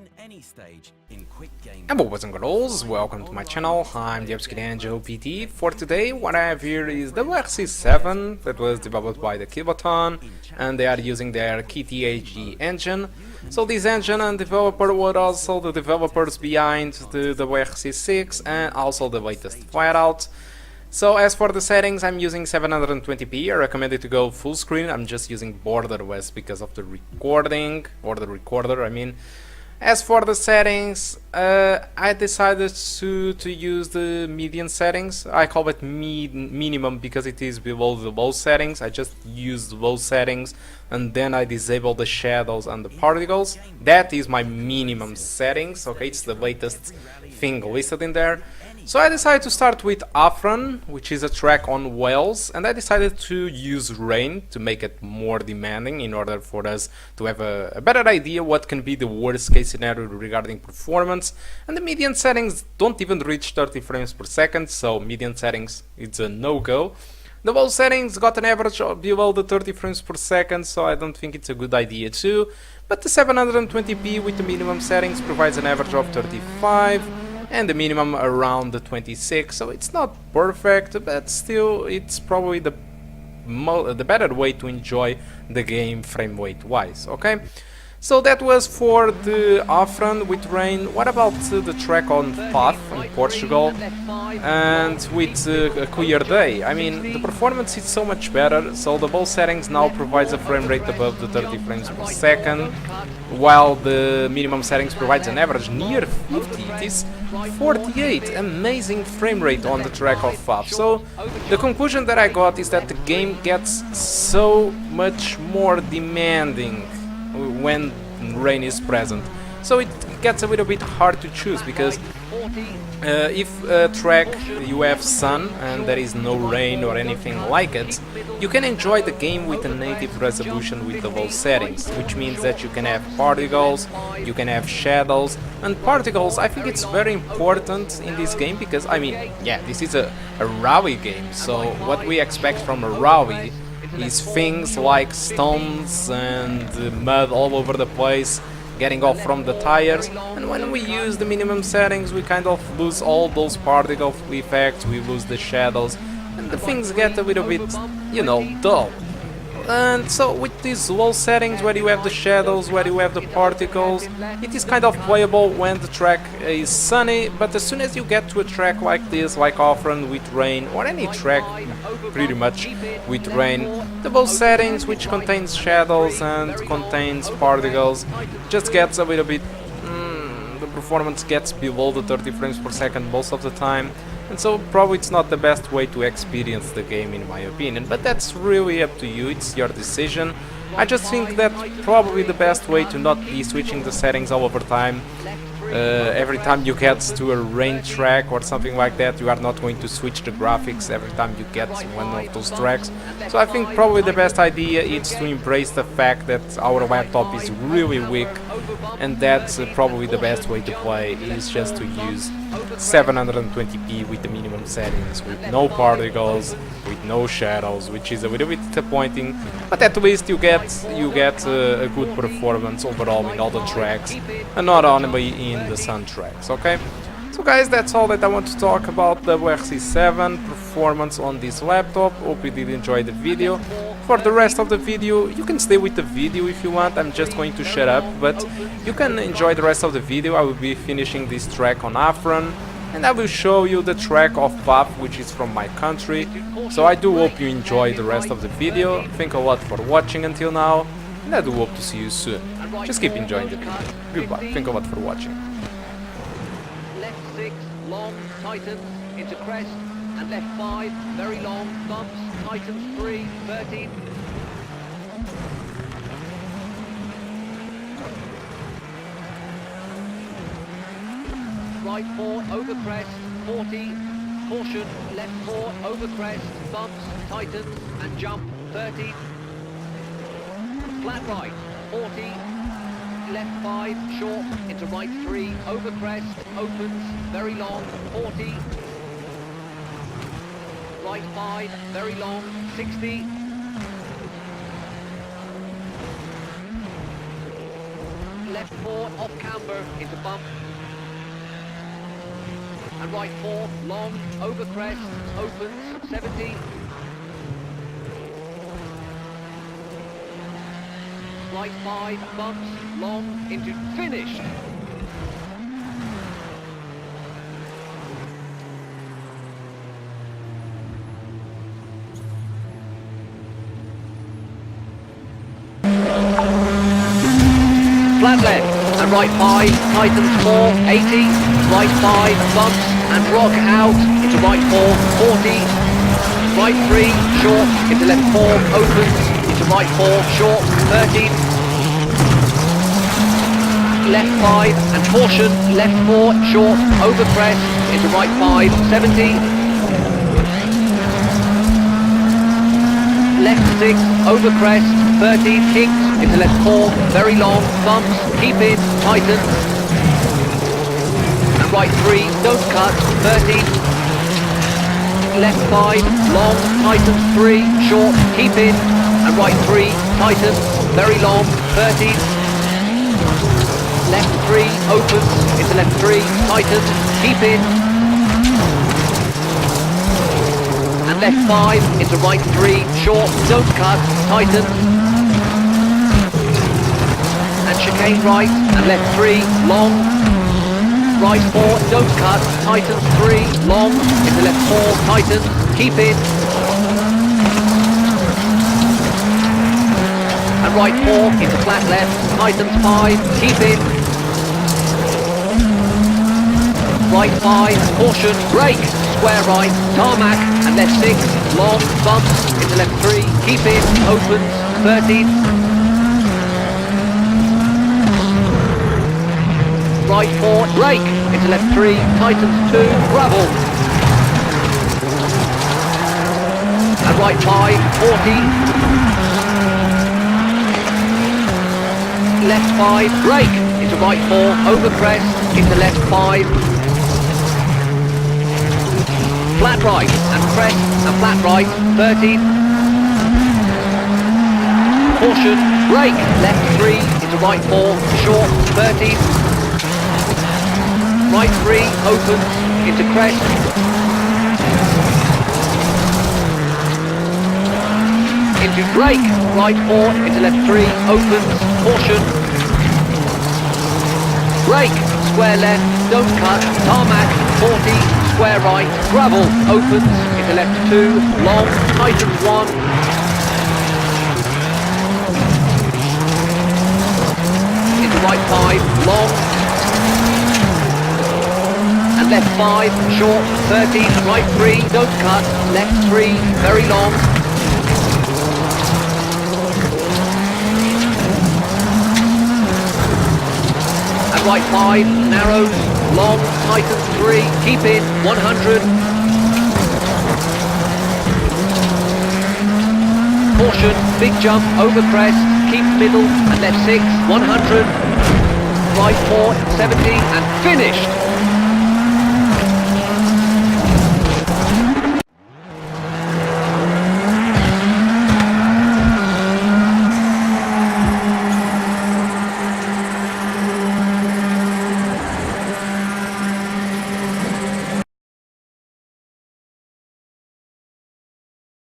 win any stage in quick game. Hello boys and girls, welcome to my channel. I'm the WHQL PT. For today, what I have here is the WRC 7 that was developed by the Kiloton, and they are using their KTHD engine. So this engine and developer were also the developers behind the WRC 6 and also the latest Flatout. So as for the settings, I'm using 720p. I recommend it to go full screen. I'm just using borderless because of the recording, or the recorder, I mean. As for the settings, I decided to use the median settings. I call it minimum because it is below the low settings. I just use the low settings and then I disable the shadows and the particles. That is my minimum settings, okay? It's the latest thing listed in there. So I decided to start with Afron, which is a track on Wales, and I decided to use rain to make it more demanding in order for us to have a better idea what can be the worst case scenario regarding performance. And the median settings don't even reach 30 frames per second, so median settings it's a no-go. The low settings got an average below the 30 frames per second, so I don't think it's a good idea too. But the 720p with the minimum settings provides an average of 35. And the minimum around the 26, so it's not perfect, but still it's probably the better way to enjoy the game frame rate wise, okay? So that was for the Afron with rain. What about the track on Path in Portugal and with a clear day? I mean, the performance is so much better, so the low settings now provides a frame rate above the 30 frames per second, while the minimum settings provides an average near 50. It is 48, amazing frame rate on the track of Path. So the conclusion that I got is that the game gets so much more demanding when rain is present, so it gets a little bit hard to choose, because if a track you have sun and there is no rain or anything like it, you can enjoy the game with a native resolution with the low settings, which means that you can have particles, you can have shadows, and particles I think it's very important in this game because, I mean, yeah, this is a rally game, so what we expect from a rally is things like stones and mud all over the place getting off from the tires, and when we use the minimum settings we kind of lose all those particle effects, we lose the shadows, and the things get a little bit, you know, dull. And so with these low settings where you have the shadows, where you have the particles, it is kind of playable when the track is sunny, but as soon as you get to a track like this, like Afron with rain, or any track pretty much with rain, the low settings, which contains shadows and contains particles, just gets a little bit, the performance gets below the 30 frames per second most of the time. And so probably it's not the best way to experience the game in my opinion, but that's really up to you, it's your decision. I just think that probably the best way to not be switching the settings all over time. Every time you get to a rain track or something like that, you are not going to switch the graphics every time you get one of those tracks. So I think probably the best idea is to embrace the fact that our laptop is really weak, and that's probably the best way to play is just to use 720p with the minimum settings, with no particles, with no shadows, which is a little bit disappointing, but at least you get a good performance overall in all the tracks, and not only in the sun tracks, okay? So guys, that's all that I want to talk about the WRC 7 performance on this laptop. Hope you did enjoy the video. For the rest of the video, you can stay with the video if you want, I'm just going to shut up, but you can enjoy the rest of the video. I will be finishing this track on Afron, and I will show you the track of Path, which is from my country. So I do hope you enjoy the rest of the video. Thank a lot for watching until now, and I do hope to see you soon. Just keep enjoying the video. Goodbye, thank a lot for watching. Left 6, long, tightens, into crest, and left 5, very long, bumps, tightens 3, 13. Right 4, over crest, 40, caution, left 4, over crest, bumps, tightens, and jump, 30. Flat right, 40, left 5, short, into right 3, over crest, opens, very long, 40. Right 5, very long, 60. left 4, off camber, into bump. And right 4, long, over crest, opens, 70. Right 5, bumps, long, into finished. Flat left, and right 5, tightens 4, 80, right 5, bumps, and rock out, into right 4, 40, right 3, short, into left 4, opens, into right 4, short, 30, left 5, and caution, left 4, short, over crest, into right 5, 70, left 6, over crest, 30, kicks, into left 4, very long, bumps, keep in, tighten, and right 3, don't cut, 30, left 5, long, tightens 3, short, keep in, and right 3, tighten, very long, 30, left 3, opens, into left 3, tighten, keep in, and left 5, into right 3, short, don't cut, tighten, and chicane right, and left 3, long, right 4, don't cut, tightens 3, long, into left 4, tightens, keep in, and right 4, into flat left, tightens 5, keep in, right 5, caution, brake, square right, tarmac, and left 6, long, bumps, into left 3, keep in, opens, 30, right 4, brake, into left 3, tightens 2, gravel, and right 5, 40, left 5, brake, into right 4, over crest, into left 5, flat right, and crest, and flat right, 30, caution, brake, left 3, into right 4, short, 30, right 3, opens, into crest, into brake, right 4, into left 3, opens, caution, brake, square left, don't cut, tarmac, 40, square right, gravel, opens, into left 2, long, tightens 1, into right 5, long, and left 5, short, 30, right 3, don't cut, left 3, very long, and right 5, narrows, long, tightens 3, keep in, 100, caution, big jump, over crest, keep middle, and left 6, 100, right 4, 70, and finished!